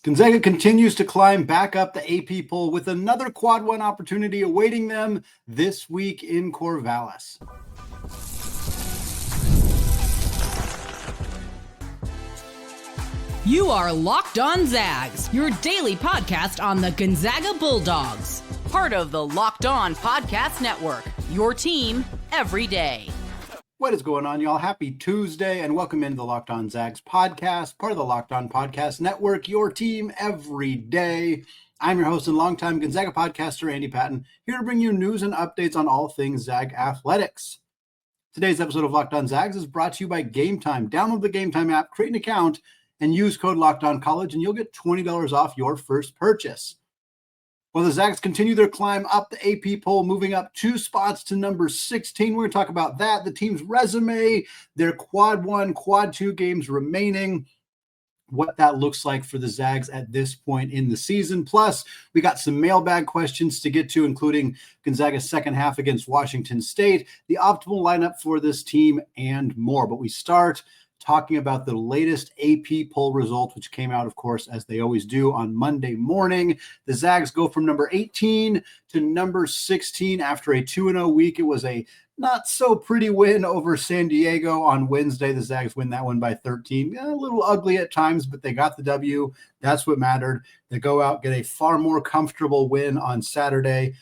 Gonzaga continues to climb back up the AP poll with another quad one opportunity awaiting them this week in Corvallis. You are Locked On Zags, your daily podcast on the Gonzaga Bulldogs. Part of the Locked On Podcast Network, your team every day. What is going on, y'all? Happy Tuesday, and welcome into the Locked On Zags podcast, part of the Locked On Podcast Network, your team every day. I'm your host and longtime Gonzaga podcaster, Andy Patton, here to bring you news and updates on all things Zag athletics. Today's episode of Locked On Zags is brought to you by GameTime. Download the GameTime app, create an account, and use code LOCKEDONCollege, and you'll get $20 off your first purchase. Well, the Zags continue their climb up the AP poll, moving up 2 spots to number 16. We're going to talk about that, the team's resume, their quad 1, quad 2 games remaining, what that looks like for the Zags at this point in the season. Plus, we got some mailbag questions to get to, including Gonzaga's second half against Washington State, the optimal lineup for this team, and more. But we start talking about the latest AP poll results, which came out, of course, as they always do on Monday morning. The Zags go from number 18 to number 16 after a 2-0 week. It was a not so pretty win over San Diego on Wednesday. The Zags win that one by 13. A little ugly at times, but they got the W. That's what mattered. They go out, get a far more comfortable win on Saturday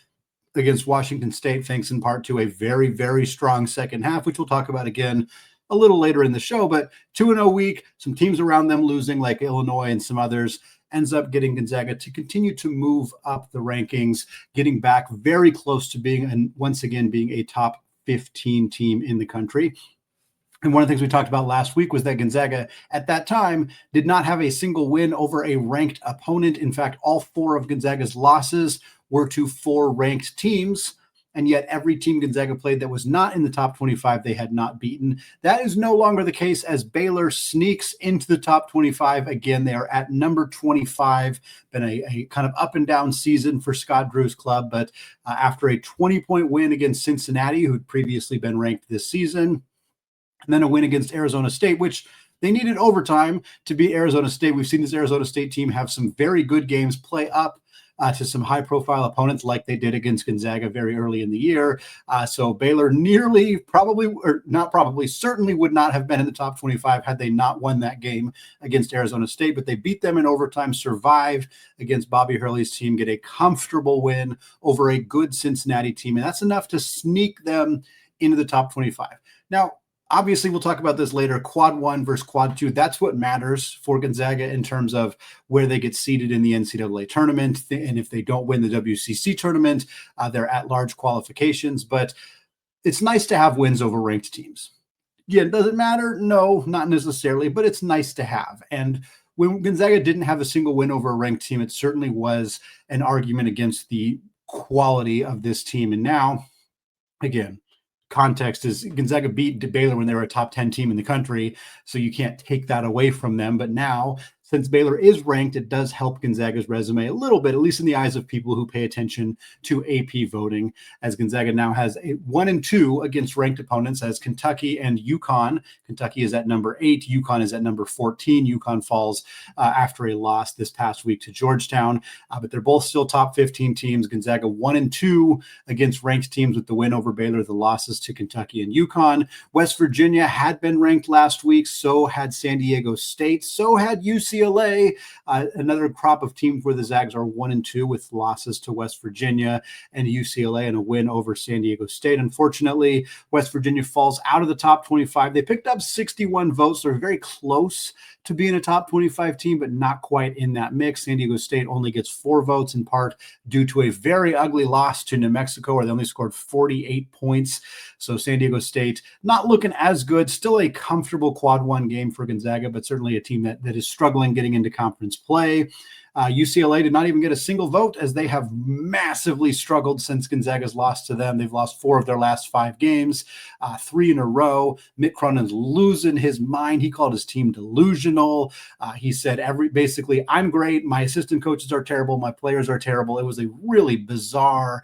against Washington State, thanks in part to a very, very strong second half, which we'll talk about again a little later in the show. But 2-0 week, some teams around them losing like Illinois and some others, ends up getting Gonzaga to continue to move up the rankings, getting back very close to being, and once again, being a top 15 team in the country. And one of the things we talked about last week was that Gonzaga at that time did not have a single win over a ranked opponent. In fact, all 4 of Gonzaga's losses were to 4 ranked teams. And yet every team Gonzaga played that was not in the top 25, they had not beaten. That is no longer the case as Baylor sneaks into the top 25. Again, they are at number 25. Been a kind of up and down season for Scott Drew's club. But after a 20-point win against Cincinnati, who'd previously been ranked this season, and then a win against Arizona State, which they needed overtime to beat Arizona State. We've seen this Arizona State team have some very good games, play up to some high-profile opponents like they did against Gonzaga very early in the year. So Baylor certainly would not have been in the top 25 had they not won that game against Arizona State, but they beat them in overtime, survive against Bobby Hurley's team, get a comfortable win over a good Cincinnati team, and that's enough to sneak them into the top 25. Now, obviously, we'll talk about this later. Quad 1 versus quad 2. That's what matters for Gonzaga in terms of where they get seeded in the NCAA tournament. And if they don't win the WCC tournament, they're at large qualifications. But it's nice to have wins over ranked teams. Yeah, does it matter? No, not necessarily, but it's nice to have. And when Gonzaga didn't have a single win over a ranked team, it certainly was an argument against the quality of this team. And now, again, context is Gonzaga beat Baylor when they were a top 10 team in the country, so you can't take that away from them. But now, since Baylor is ranked, it does help Gonzaga's resume a little bit, at least in the eyes of people who pay attention to AP voting, as Gonzaga now has a 1-2 against ranked opponents as Kentucky and UConn. Kentucky is at number 8. UConn is at number 14. UConn falls after a loss this past week to Georgetown, but they're both still top 15 teams. Gonzaga 1-2 against ranked teams with the win over Baylor, the losses to Kentucky and UConn. West Virginia had been ranked last week, so had San Diego State, so had UCLA. Another crop of teams where the Zags are 1-2 with losses to West Virginia and UCLA and a win over San Diego State. Unfortunately, West Virginia falls out of the top 25. They picked up 61 votes. They're very close to being a top 25 team, but not quite in that mix. San Diego State only gets 4 votes, in part due to a very ugly loss to New Mexico, where they only scored 48 points. So San Diego State not looking as good. Still a comfortable quad 1 game for Gonzaga, but certainly a team that is struggling getting into conference play. UCLA did not even get a single vote, as they have massively struggled since Gonzaga's lost to them. They've lost 4 of their last 5 games, 3 in a row. Mick Cronin's losing his mind. He called his team delusional. He said, basically, I'm great. My assistant coaches are terrible. My players are terrible. It was a really bizarre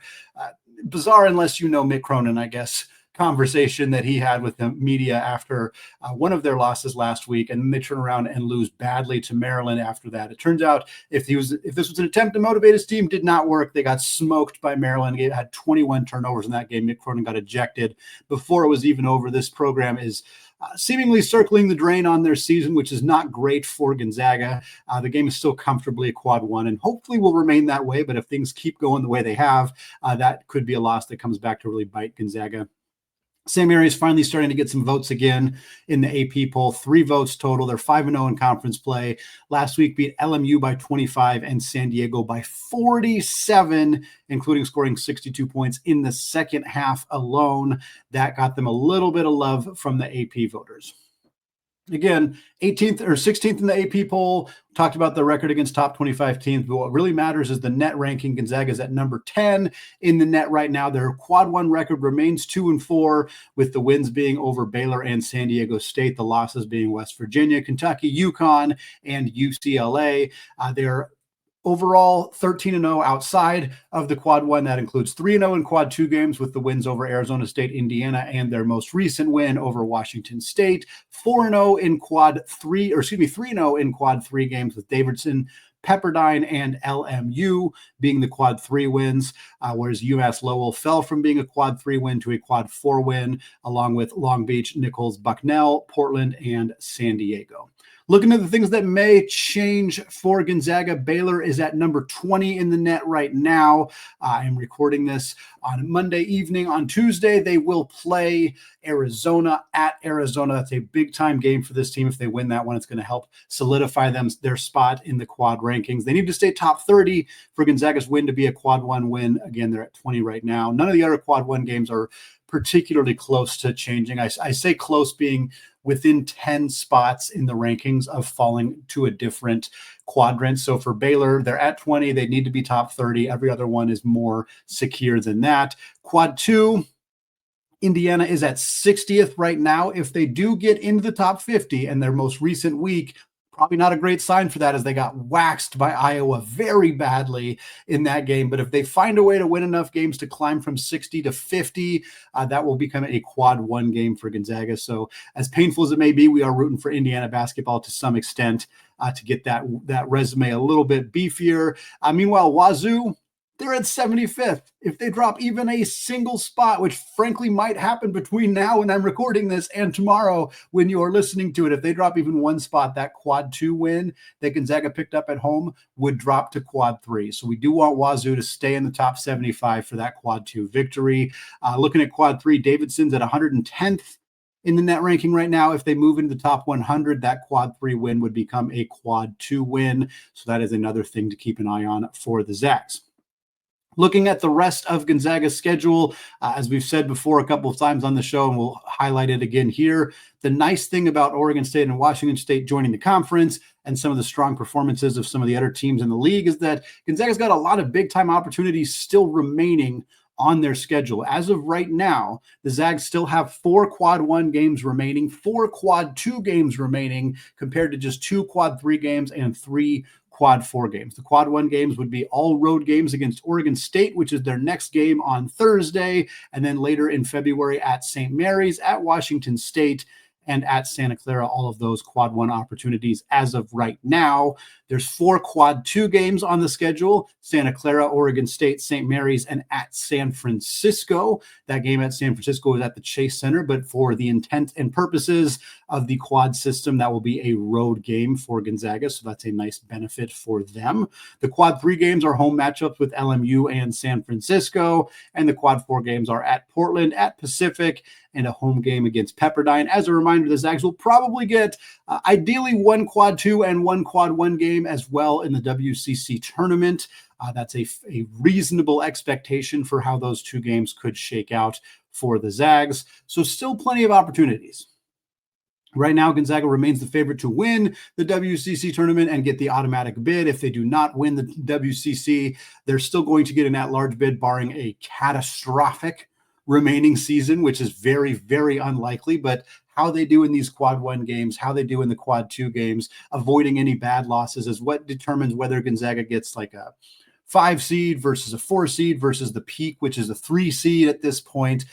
unless you know Mick Cronin, I guess, conversation that he had with the media after one of their losses last week, and then they turn around and lose badly to Maryland after that. It turns out if this was an attempt to motivate his team, did not work. They got smoked by Maryland. It had 21 turnovers in that game. Nick Cronin got ejected before it was even over. This program is seemingly circling the drain on their season, which is not great for Gonzaga. The game is still comfortably a quad one and hopefully will remain that way. But if things keep going the way they have, that could be a loss that comes back to really bite Gonzaga. St. Mary's finally starting to get some votes again in the AP poll, 3 votes total. They're 5-0 in conference play. Last week beat LMU by 25 and San Diego by 47, including scoring 62 points in the second half alone. That got them a little bit of love from the AP voters. Again, 18th or 16th in the AP poll. Talked about the record against top 25 teams, but what really matters is the net ranking. Gonzaga is at number 10 in the net right now. Their quad one record remains 2-4, with the wins being over Baylor and San Diego State, the losses being West Virginia, Kentucky, UConn, and UCLA. They're overall 13-0 outside of the quad one. That includes 3-0 in quad two games with the wins over Arizona State, Indiana, and their most recent win over Washington State. 4-0 in quad three, 3-0 in quad three games with Davidson, Pepperdine, and LMU being the quad three wins, whereas UMass Lowell fell from being a quad three win to a quad four win, along with Long Beach, Nichols, Bucknell, Portland, and San Diego. Looking at the things that may change for Gonzaga, Baylor is at number 20 in the net right now. I am recording this on Monday evening. On Tuesday, they will play Arizona at Arizona. That's a big-time game for this team. If they win that one, it's going to help solidify their spot in the quad rankings. They need to stay top 30 for Gonzaga's win to be a quad one win. Again, they're at 20 right now. None of the other quad one games are particularly close to changing. I say close being within 10 spots in the rankings of falling to a different quadrant. So for Baylor, they're at 20. They need to be top 30. Every other one is more secure than that. Quad two, Indiana is at 60th right now. If they do get into the top 50 in their most recent week, probably not a great sign for that, as they got waxed by Iowa very badly in that game. But if they find a way to win enough games to climb from 60 to 50, that will become a quad one game for Gonzaga. So as painful as it may be, we are rooting for Indiana basketball to some extent to get that resume a little bit beefier. Meanwhile, Wazoo, they're at 75th. If they drop even a single spot, which frankly might happen between now when I'm recording this and tomorrow when you are listening to it, if they drop even one spot, that quad two win that Gonzaga picked up at home would drop to quad three. So we do want Wazoo to stay in the top 75 for that quad two victory. Looking at quad three, Davidson's at 110th in the net ranking right now. If they move into the top 100, that quad three win would become a quad two win. So that is another thing to keep an eye on for the Zags. Looking at the rest of Gonzaga's schedule, as we've said before a couple of times on the show, and we'll highlight it again here, the nice thing about Oregon State and Washington State joining the conference and some of the strong performances of some of the other teams in the league is that Gonzaga's got a lot of big-time opportunities still remaining on their schedule. As of right now, the Zags still have 4 quad one games remaining, 4 quad two games remaining, compared to just 2 quad three games and 3 quad four games. The quad one games would be all road games against Oregon State, which is their next game on Thursday, and then later in February at St. Mary's, at Washington State, and at Santa Clara. All of those quad one opportunities as of right now. There's 4 quad two games on the schedule: Santa Clara, Oregon State, St. Mary's, and at San Francisco. That game at San Francisco is at the Chase Center, but for the intent and purposes of the quad system, that will be a road game for Gonzaga. So that's a nice benefit for them. The quad three games are home matchups with LMU and San Francisco, and the quad four games are at Portland, at Pacific, and a home game against Pepperdine. As a reminder, the Zags will probably get ideally 1 quad two and 1 quad one game as well in the WCC tournament. That's a reasonable expectation for how those 2 games could shake out for the Zags. So still plenty of opportunities. Right now, Gonzaga remains the favorite to win the WCC tournament and get the automatic bid. If they do not win the WCC, they're still going to get an at-large bid, barring a catastrophic remaining season, which is very, very unlikely. But how they do in these quad one games, how they do in the quad two games, avoiding any bad losses is what determines whether Gonzaga gets like a 5 seed versus a 4 seed versus the Peak, which is a 3 seed at this point,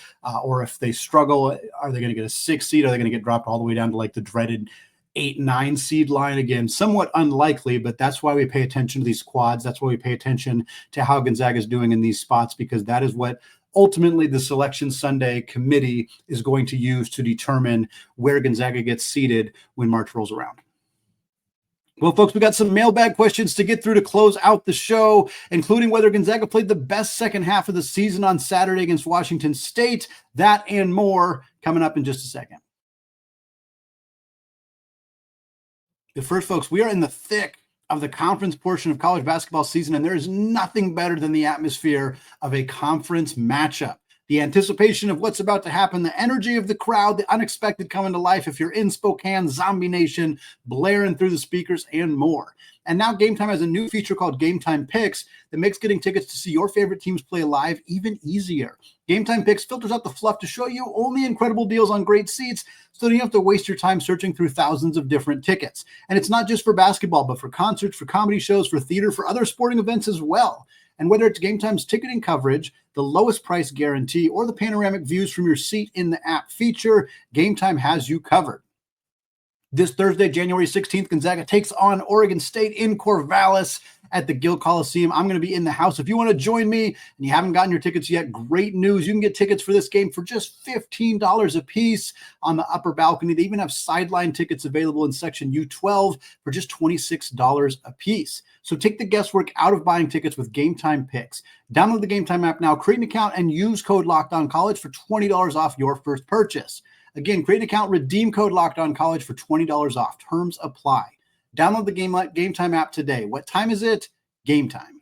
or if they struggle, are they going to get a 6 seed? Are they going to get dropped all the way down to like the dreaded 8-9 seed line? Again, somewhat unlikely, but that's why we pay attention to these quads. That's why we pay attention to how Gonzaga is doing in these spots, because that is what ultimately the Selection Sunday committee is going to use to determine where Gonzaga gets seated when March rolls around. Well, folks, we got some mailbag questions to get through to close out the show, including whether Gonzaga played the best second half of the season on Saturday against Washington State. That and more coming up in just a second. But first, folks, we are in the thick of the conference portion of college basketball season, and there is nothing better than the atmosphere of a conference matchup. The anticipation of what's about to happen, the energy of the crowd, the unexpected coming to life if you're in Spokane, Zombie Nation, blaring through the speakers, and more. And now GameTime has a new feature called GameTime Picks that makes getting tickets to see your favorite teams play live even easier. GameTime Picks filters out the fluff to show you only incredible deals on great seats, so you don't have to waste your time searching through thousands of different tickets. And it's not just for basketball, but for concerts, for comedy shows, for theater, for other sporting events as well. And whether it's GameTime's ticketing coverage, the lowest price guarantee, or the panoramic views from your seat in the app feature, GameTime has you covered. This Thursday, January 16th, Gonzaga takes on Oregon State in Corvallis at the Gill Coliseum. I'm going to be in the house. If you want to join me and you haven't gotten your tickets yet, great news. You can get tickets for this game for just $15 a piece on the upper balcony. They even have sideline tickets available in section U12 for just $26 a piece. So take the guesswork out of buying tickets with GameTime Picks. Download the GameTime app now, create an account, and use code LOCKEDONCollege for $20 off your first purchase. Again, create an account, redeem code LOCKEDONCollege for $20 off. Terms apply. Download the GameTime app today. What time is it? Game time.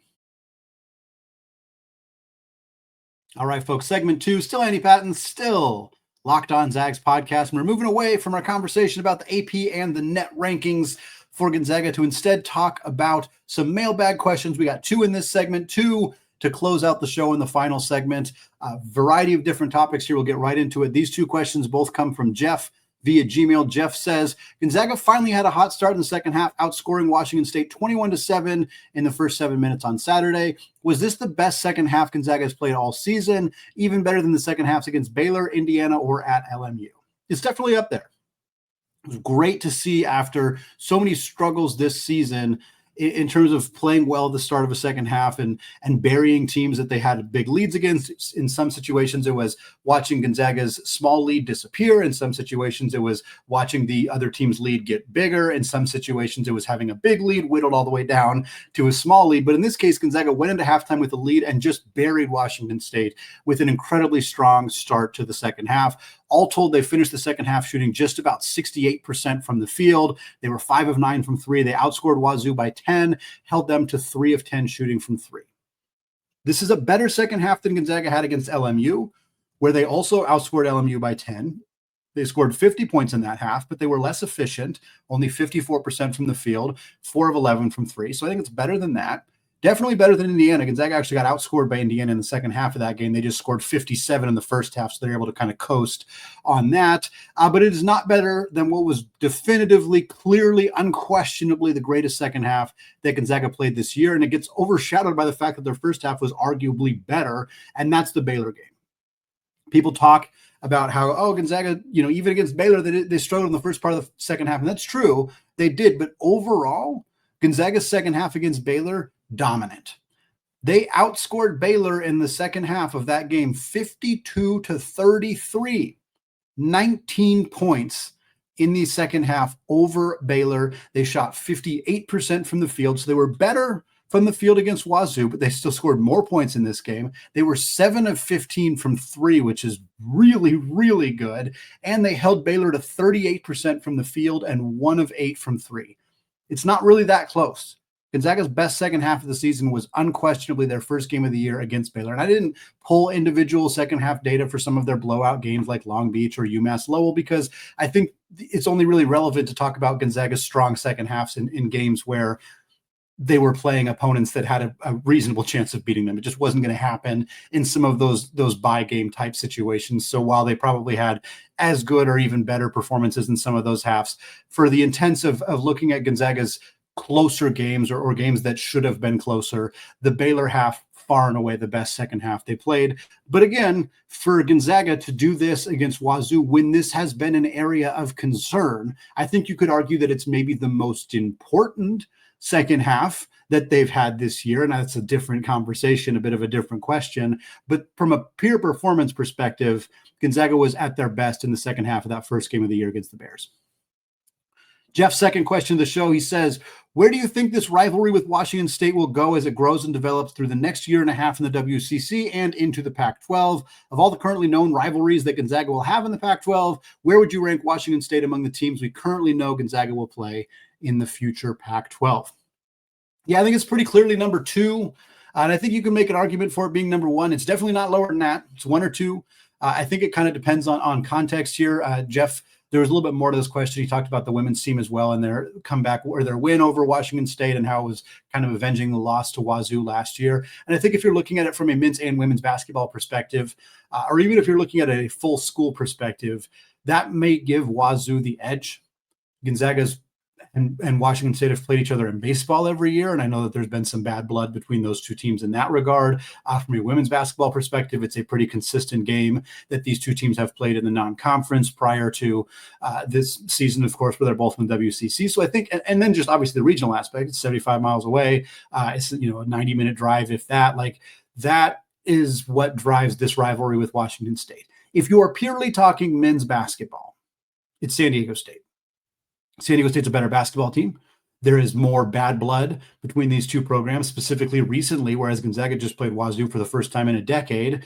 All right, folks, segment 2, still Andy Patton, still Locked On Zags podcast. And we're moving away from our conversation about the AP and the net rankings for Gonzaga to instead talk about some mailbag questions. We got 2 in this segment, 2 to close out the show in the final segment. A variety of different topics here. We'll get right into it. These 2 questions both come from Jeff via Gmail. Jeff says, Gonzaga finally had a hot start in the second half, outscoring Washington State 21-7 in the first 7 minutes on Saturday. Was this the best second half Gonzaga has played all season, even better than the second halves against Baylor, Indiana, or at LMU? It's definitely up there. It was great to see after so many struggles this season in terms of playing well at the start of a second half and burying teams that they had big leads against. In some situations, it was watching Gonzaga's small lead disappear. In some situations, it was watching the other team's lead get bigger. In some situations, it was having a big lead whittled all the way down to a small lead. But in this case, Gonzaga went into halftime with a lead and just buried Washington State with an incredibly strong start to the second half. All told, they finished the second half shooting just about 68% from the field. They were 5 of 9 from 3. They outscored Wazoo by 10, held them to 3 of 10 shooting from 3. This is a better second half than Gonzaga had against LMU, where they also outscored LMU by 10. They scored 50 points in that half, but they were less efficient, only 54% from the field, 4 of 11 from 3. So I think it's better than that. Definitely better than Indiana. Gonzaga actually got outscored by Indiana in the second half of that game. They just scored 57 in the first half, so they're able to kind of coast on that. But it is not better than what was definitively, clearly, unquestionably the greatest second half that Gonzaga played this year. And it gets overshadowed by the fact that their first half was arguably better, and that's the Baylor game. People talk about how, Gonzaga, even against Baylor, they struggled in the first part of the second half. And that's true. They did. But overall, Gonzaga's second half against Baylor, dominant. They outscored Baylor in the second half of that game 52-33, 19 points in the second half over Baylor. They shot 58% from the field, so they were better from the field against Wazoo, but they still scored more points in this game. They were 7 of 15 from 3, which is really, really good, and they held Baylor to 38% from the field and 1 of 8 from 3. It's not really that close. Gonzaga's best second half of the season was unquestionably their first game of the year against Baylor. And I didn't pull individual second half data for some of their blowout games like Long Beach or UMass Lowell, because I think it's only really relevant to talk about Gonzaga's strong second halves in games where they were playing opponents that had a reasonable chance of beating them. It just wasn't going to happen in some of those bye game type situations. So while they probably had as good or even better performances in some of those halves, for the intents of looking at Gonzaga's closer games or games that should have been closer. The Baylor half, far and away the best second half they played. But again, for Gonzaga to do this against Wazoo when this has been an area of concern, I think you could argue that it's maybe the most important second half that they've had this year. And that's a different conversation, a bit of a different question. But from a pure performance perspective, Gonzaga was at their best in the second half of that first game of the year against the Bears. Jeff's second question of the show, he says, where do you think this rivalry with Washington State will go as it grows and develops through the next year and a half in the WCC and into the Pac-12? Of all the currently known rivalries that Gonzaga will have in the Pac-12, where would you rank Washington State among the teams we currently know Gonzaga will play in the future Pac-12? Yeah, I think it's pretty clearly number 2. And I think you can make an argument for it being number 1. It's definitely not lower than that. It's 1 or 2. I think it kind of depends on context here. Jeff, there was a little bit more to this question. He talked about the women's team as well and their comeback or their win over Washington State and how it was kind of avenging the loss to Wazoo last year. And I think if you're looking at it from a men's and women's basketball perspective, or even if you're looking at a full school perspective, that may give Wazoo the edge. Gonzaga's and Washington State have played each other in baseball every year, and I know that there's been some bad blood between those two teams in that regard. From a women's basketball perspective, it's a pretty consistent game that these two teams have played in the non-conference prior to this season, of course, where they're both in the WCC. So I think, and then just obviously the regional aspect, it's 75 miles away. It's a 90-minute drive, if that. Like that is what drives this rivalry with Washington State. If you are purely talking men's basketball, it's San Diego State. San Diego State's a better basketball team. There is more bad blood between these two programs, specifically recently, whereas Gonzaga just played Wazoo for the first time in a decade.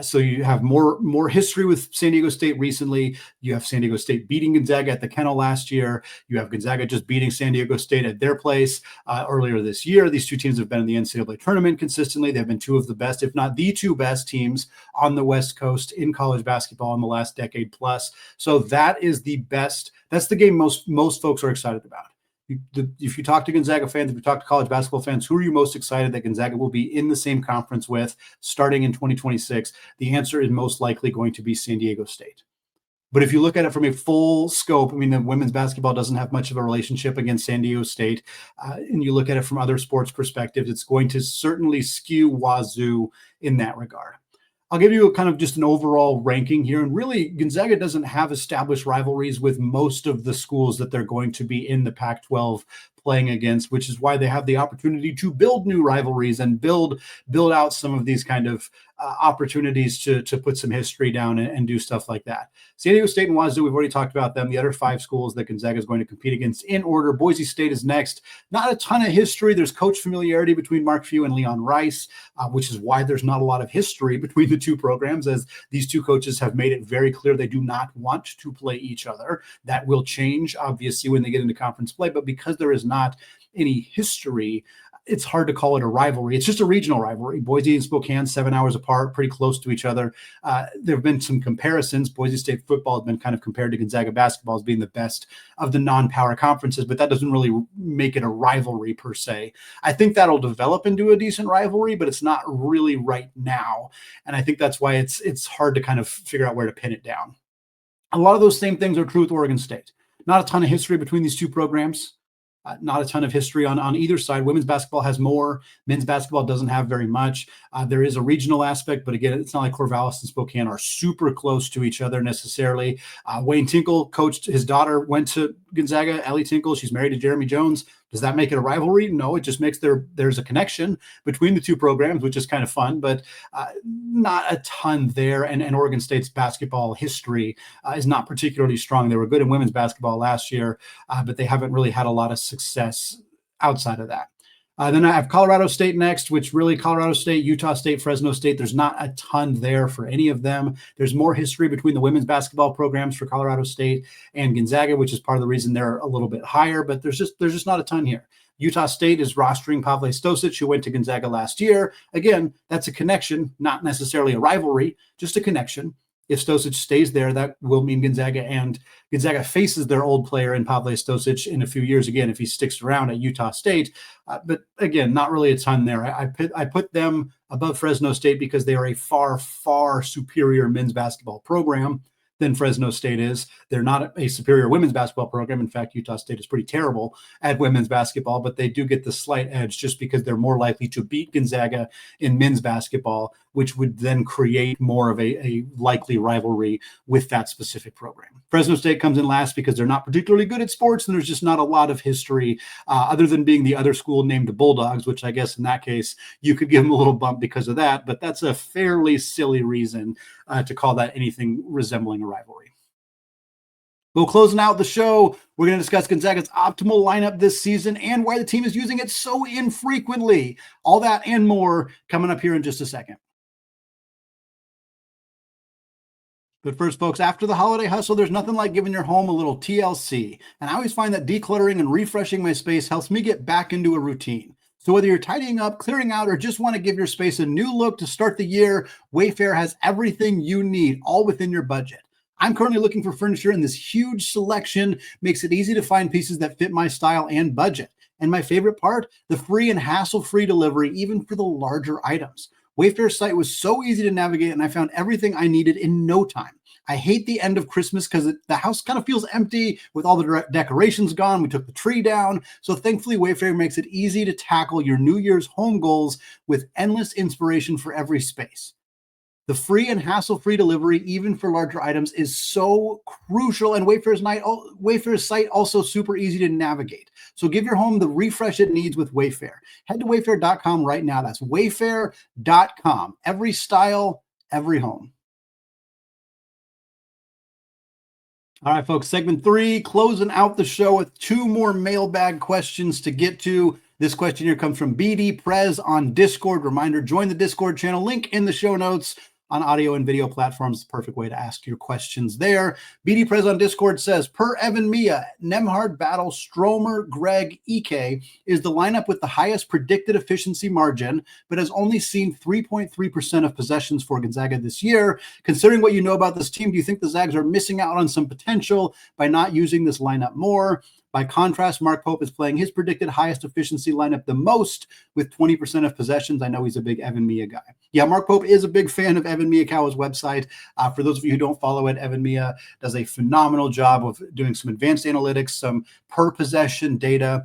So you have more history with San Diego State recently. You have San Diego State beating Gonzaga at the Kennel last year. You have Gonzaga just beating San Diego State at their place earlier this year. These two teams have been in the NCAA tournament consistently. They've been two of the best, if not the two best teams on the West Coast in college basketball in the last decade plus. So that is the best. That's the game most folks are excited about. If you talk to Gonzaga fans, if you talk to college basketball fans, who are you most excited that Gonzaga will be in the same conference with starting in 2026? The answer is most likely going to be San Diego State. But if you look at it from a full scope, I mean, the women's basketball doesn't have much of a relationship against San Diego State. And you look at it from other sports perspectives, it's going to certainly skew Wazoo in that regard. I'll give you a kind of just an overall ranking here. And really, Gonzaga doesn't have established rivalries with most of the schools that they're going to be in the Pac-12 playing against, which is why they have the opportunity to build new rivalries and build out some of these kind of opportunities to put some history down and do stuff like that. San Diego State and Wazoo, we've already talked about them. The other 5 schools that Gonzaga is going to compete against in order. Boise State is next. Not a ton of history. There's coach familiarity between Mark Few and Leon Rice, which is why there's not a lot of history between the two programs, as these two coaches have made it very clear they do not want to play each other. That will change, obviously, when they get into conference play, but because there is not any history, it's hard to call it a rivalry. It's just a regional rivalry. Boise and Spokane, 7 hours apart, pretty close to each other. There have been some comparisons. Boise State football has been kind of compared to Gonzaga basketball as being the best of the non-power conferences, but that doesn't really make it a rivalry per se. I think that'll develop into a decent rivalry, but it's not really right now. And I think that's why it's hard to kind of figure out where to pin it down. A lot of those same things are true with Oregon State. Not a ton of history between these two programs. Not a ton of history on either side. Women's basketball has more. Men's basketball doesn't have very much. There is a regional aspect, but again, it's not like Corvallis and Spokane are super close to each other necessarily. Wayne Tinkle coached, his daughter went to Gonzaga, Ellie Tinkle. She's married to Jeremy Jones. Does that make it a rivalry? No, it just makes there's a connection between the two programs, which is kind of fun, but not a ton there. And Oregon State's basketball history is not particularly strong. They were good in women's basketball last year, but they haven't really had a lot of success outside of that. Then I have Colorado State next, which really Colorado State, Utah State, Fresno State. There's not a ton there for any of them. There's more history between the women's basketball programs for Colorado State and Gonzaga, which is part of the reason they're a little bit higher, but there's just not a ton here. Utah State is rostering Pavle Stosic, who went to Gonzaga last year. Again, that's a connection, not necessarily a rivalry, just a connection. If Stosic stays there, that will mean Gonzaga faces their old player in Pavle Stosic in a few years again if he sticks around at Utah State. But again, not really a ton there. I put them above Fresno State because they are a far, far superior men's basketball program. than Fresno State is. They're not a superior women's basketball program. In fact, Utah State is pretty terrible at women's basketball, but they do get the slight edge just because they're more likely to beat Gonzaga in men's basketball, which would then create more of a likely rivalry with that specific program. Fresno State comes in last because they're not particularly good at sports, and there's just not a lot of history other than being the other school named the Bulldogs, which I guess in that case you could give them a little bump because of that, but that's a fairly silly reason to call that anything resembling a rivalry. Well, closing out the show, we're going to discuss Gonzaga's optimal lineup this season and why the team is using it so infrequently. All that and more coming up here in just a second. But first, folks, after the holiday hustle, there's nothing like giving your home a little TLC. And I always find that decluttering and refreshing my space helps me get back into a routine. So whether you're tidying up, clearing out, or just want to give your space a new look to start the year, Wayfair has everything you need, all within your budget. I'm currently looking for furniture, and this huge selection makes it easy to find pieces that fit my style and budget. And my favorite part, the free and hassle-free delivery, even for the larger items. Wayfair's site was so easy to navigate, and I found everything I needed in no time. I hate the end of Christmas because the house kind of feels empty with all the decorations gone. We took the tree down. So thankfully, Wayfair makes it easy to tackle your New Year's home goals with endless inspiration for every space. The free and hassle-free delivery, even for larger items, is so crucial, and Wayfair's site also super easy to navigate. So give your home the refresh it needs with Wayfair. Head to wayfair.com right now. That's wayfair.com. Every style, every home. All right, folks, segment 3, closing out the show with 2 more mailbag questions to get to. This question here comes from BD Prez on Discord. Reminder, join the Discord channel, link in the show notes. On audio and video platforms, the perfect way to ask your questions there. BD Prez on Discord says, per Evan Mia, Nembhard, Battle, Stromer, Greg, EK is the lineup with the highest predicted efficiency margin, but has only seen 3.3% of possessions for Gonzaga this year. Considering what you know about this team, do you think the Zags are missing out on some potential by not using this lineup more? By contrast, Mark Pope is playing his predicted highest efficiency lineup the most with 20% of possessions. I know he's a big Evan Mia guy. Yeah, Mark Pope is a big fan of Evan Miyakawa's website. For those of you who don't follow it, Evan Mia does a phenomenal job of doing some advanced analytics, some per possession data,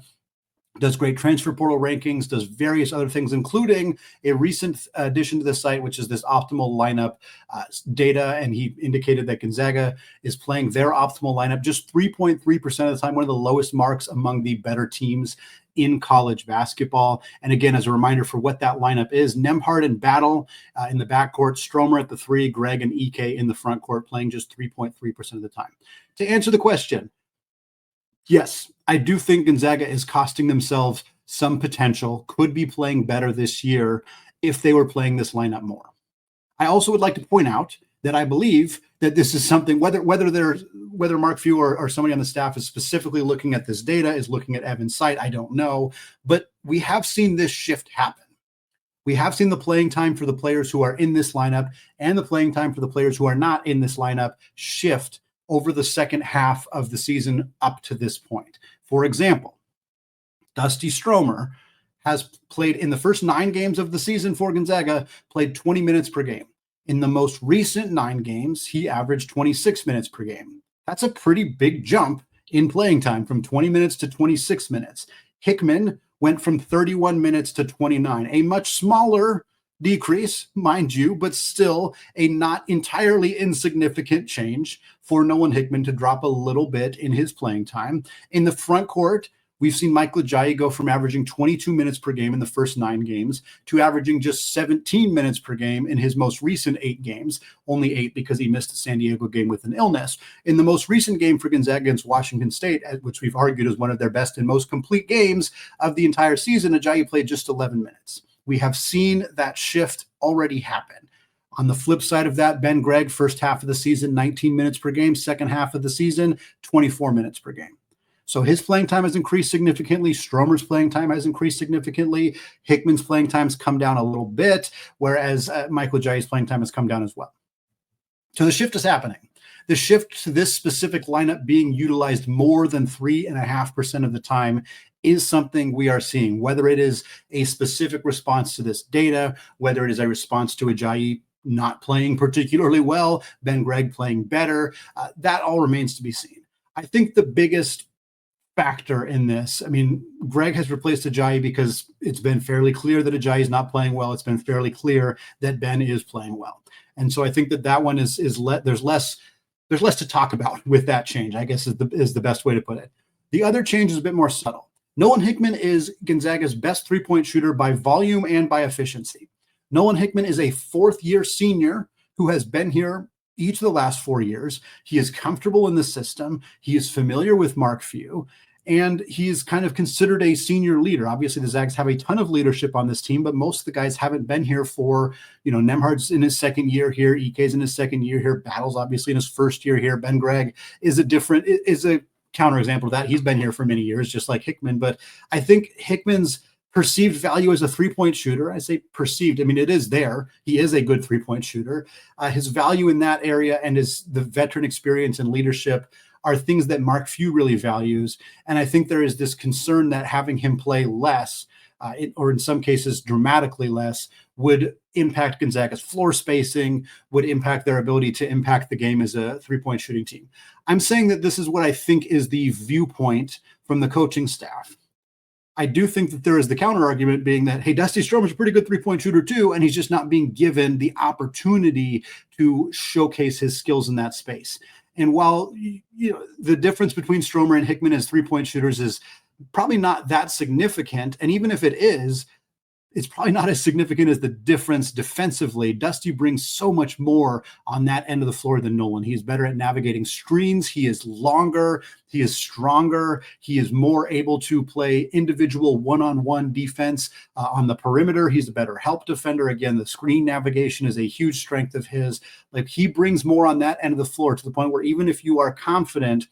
does great transfer portal rankings, does various other things, including a recent addition to the site, which is this optimal lineup data. And he indicated that Gonzaga is playing their optimal lineup just 3.3% of the time, one of the lowest marks among the better teams in college basketball. And again, as a reminder for what that lineup is, Nembhard and Battle in the backcourt, Stromer at the 3, Greg and EK in the front court, playing just 3.3% of the time. To answer the question, yes, I do think Gonzaga is costing themselves some potential, could be playing better this year if they were playing this lineup more. I also would like to point out that I believe that this is something, whether Mark Few or somebody on the staff is specifically looking at this data, is looking at Evan's site, I don't know, but we have seen this shift happen. We have seen the playing time for the players who are in this lineup and the playing time for the players who are not in this lineup shift over the second half of the season up to this point. For example, Dusty Stromer has played in the first 9 games of the season for Gonzaga, played 20 minutes per game. In the most recent 9 games, he averaged 26 minutes per game. That's a pretty big jump in playing time from 20 minutes to 26 minutes. Hickman went from 31 minutes to 29, a much smaller decrease, mind you, but still a not entirely insignificant change for Nolan Hickman to drop a little bit in his playing time. In the front court, we've seen Michael Ajayi go from averaging 22 minutes per game in the first 9 games to averaging just 17 minutes per game in his most recent 8 games, only 8 because he missed a San Diego game with an illness. In the most recent game for Gonzaga against Washington State, which we've argued is one of their best and most complete games of the entire season, Ajayi played just 11 minutes. We have seen that shift already happen. On the flip side of that, Ben Gregg, first half of the season, 19 minutes per game, second half of the season, 24 minutes per game. So his playing time has increased significantly. Stromer's playing time has increased significantly. Hickman's playing time has come down a little bit, whereas Michael Ajayi's playing time has come down as well. So the shift is happening. The shift to this specific lineup being utilized more than 3.5% of the time is something we are seeing, whether it is a specific response to this data, whether it is a response to Ajayi not playing particularly well, Ben Gregg playing better. That all remains to be seen. I think the biggest factor in this, I mean, Gregg has replaced Ajayi because it's been fairly clear that Ajayi is not playing well. It's been fairly clear that Ben is playing well. And so I think that one is there's less to talk about with that change, I guess is the best way to put it. The other change is a bit more subtle. Nolan Hickman is Gonzaga's best three-point shooter by volume and by efficiency. Nolan Hickman is a fourth-year senior who has been here each of the last 4 years. He is comfortable in the system. He is familiar with Mark Few, and he's kind of considered a senior leader. Obviously, the Zags have a ton of leadership on this team, but most of the guys haven't been here for, Nembhard's in his second year here. EK's in his second year here. Battle's obviously in his first year here. Ben Gregg is a counterexample of that. He's been here for many years, just like Hickman. But I think Hickman's perceived value as a three-point shooter, I say perceived, I mean, it is there. He is a good three-point shooter. His value in that area and the veteran experience and leadership are things that Mark Few really values. And I think there is this concern that having him play less, or in some cases dramatically less, would impact Gonzaga's floor spacing, would impact their ability to impact the game as a three-point shooting team. I'm saying that this is what I think is the viewpoint from the coaching staff. I do think that there is the counter argument being that, hey, Dusty Stromer's a pretty good three-point shooter too, and he's just not being given the opportunity to showcase his skills in that space. And while the difference between Stromer and Hickman as three-point shooters is probably not that significant, and even if it is, it's probably not as significant as the difference defensively. Dusty brings so much more on that end of the floor than Nolan. He's better at navigating screens. He is longer. He is stronger. He is more able to play individual one-on-one defense on the perimeter. He's a better help defender. Again, the screen navigation is a huge strength of his. Like, he brings more on that end of the floor to the point where even if you are confident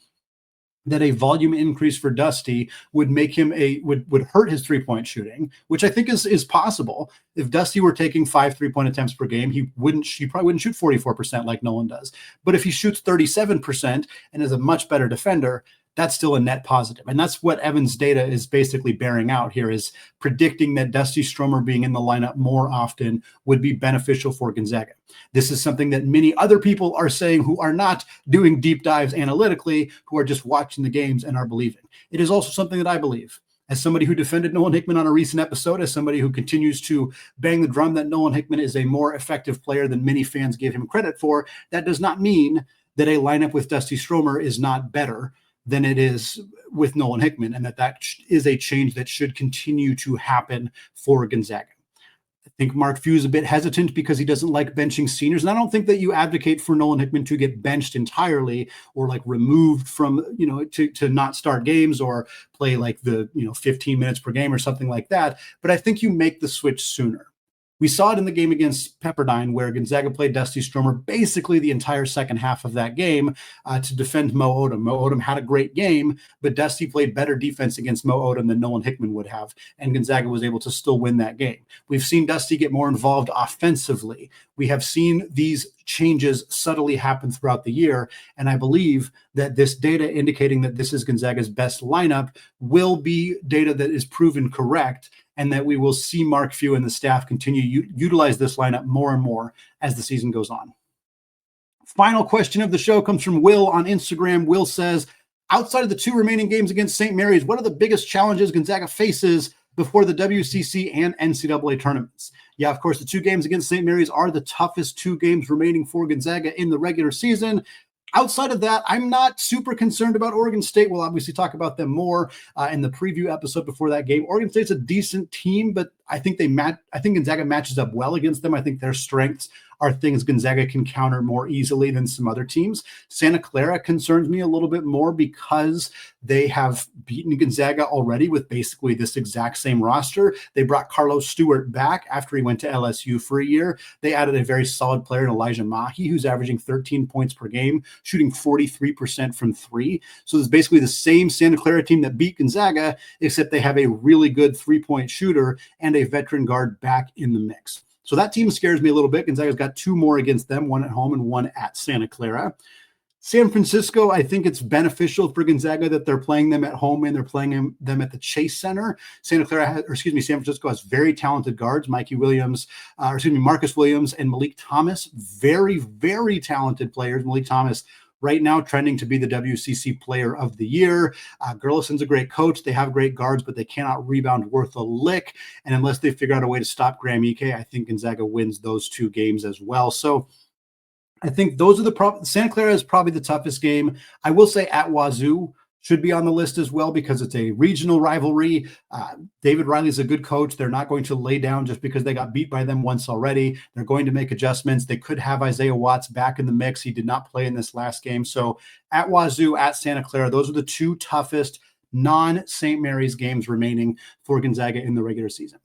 that a volume increase for Dusty would make him would hurt his three-point shooting, which I think is possible. If Dusty were taking 5 3-point attempts per game, he probably wouldn't shoot 44% like Nolan does. But if he shoots 37% and is a much better defender, that's still a net positive. And that's what Evan's data is basically bearing out here, is predicting that Dusty Stromer being in the lineup more often would be beneficial for Gonzaga. This is something that many other people are saying who are not doing deep dives analytically, who are just watching the games and are believing. It is also something that I believe. As somebody who defended Nolan Hickman on a recent episode, as somebody who continues to bang the drum that Nolan Hickman is a more effective player than many fans give him credit for, that does not mean that a lineup with Dusty Stromer is not better than it is with Nolan Hickman, and that is a change that should continue to happen for Gonzaga. I think Mark Few is a bit hesitant because he doesn't like benching seniors, and I don't think that you advocate for Nolan Hickman to get benched entirely or like removed from, to not start games or play like the 15 minutes per game or something like that, but I think you make the switch sooner. We saw it in the game against Pepperdine, where Gonzaga played Dusty Stromer basically the entire second half of that game to defend Mo Odom. Mo Odom had a great game, but Dusty played better defense against Mo Odom than Nolan Hickman would have, and Gonzaga was able to still win that game. We've seen Dusty get more involved offensively. We have seen these changes subtly happen throughout the year, and I believe that this data indicating that this is Gonzaga's best lineup will be data that is proven correct, and that we will see Mark Few and the staff continue to utilize this lineup more and more as the season goes on. Final question of the show comes from Will on Instagram. Will says, outside of the 2 remaining games against St. Mary's, what are the biggest challenges Gonzaga faces before the WCC and NCAA tournaments? Yeah, of course, the 2 games against St. Mary's are the toughest 2 games remaining for Gonzaga in the regular season. Outside of that, I'm not super concerned about Oregon State. We'll obviously talk about them more in the preview episode before that game. Oregon State's a decent team, but I think Gonzaga matches up well against them. I think their strengths are things Gonzaga can counter more easily than some other teams. Santa Clara concerns me a little bit more because they have beaten Gonzaga already with basically this exact same roster. They brought Carlos Stewart back after he went to LSU for a year. They added a very solid player in Elijah Mahi, who's averaging 13 points per game, shooting 43% from 3. So it's basically the same Santa Clara team that beat Gonzaga, except they have a really good 3-point shooter and a veteran guard back in the mix. So that team scares me a little bit. Gonzaga's got 2 more against them, 1 at home and 1 at Santa Clara. San Francisco, I think it's beneficial for Gonzaga that they're playing them at home and they're playing them at the Chase Center. San Francisco has very talented guards, Marcus Williams and Malik Thomas. Very, very talented players. Malik Thomas right now trending to be the WCC Player of the Year. Gurlison's a great coach. They have great guards, but they cannot rebound worth a lick. And unless they figure out a way to stop Graham Ike, I think Gonzaga wins those two games as well. So I think those are Santa Clara is probably the toughest game. I will say at Wazoo should be on the list as well because it's a regional rivalry. David Riley's a good coach. They're not going to lay down just because they got beat by them once already. They're going to make adjustments. They could have Isaiah Watts back in the mix. He did not play in this last game. So at Wazoo, at Santa Clara, those are the two toughest non-St. Mary's games remaining for Gonzaga in the regular season.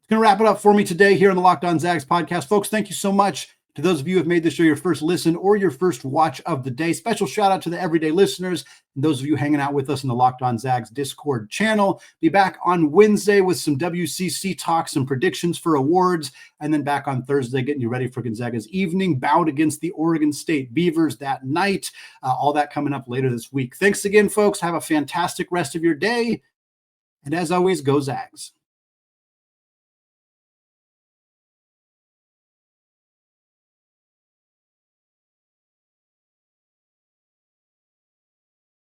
It's going to wrap it up for me today here on the Locked On Zags podcast. Folks, thank you so much to those of you who have made this show your first listen or your first watch of the day. Special shout out to the everyday listeners and those of you hanging out with us in the Locked On Zags Discord channel. Be back on Wednesday with some WCC talks and predictions for awards, and then back on Thursday getting you ready for Gonzaga's evening bout against the Oregon State Beavers that night. All that coming up later this week. Thanks again, folks. Have a fantastic rest of your day. And as always, go Zags.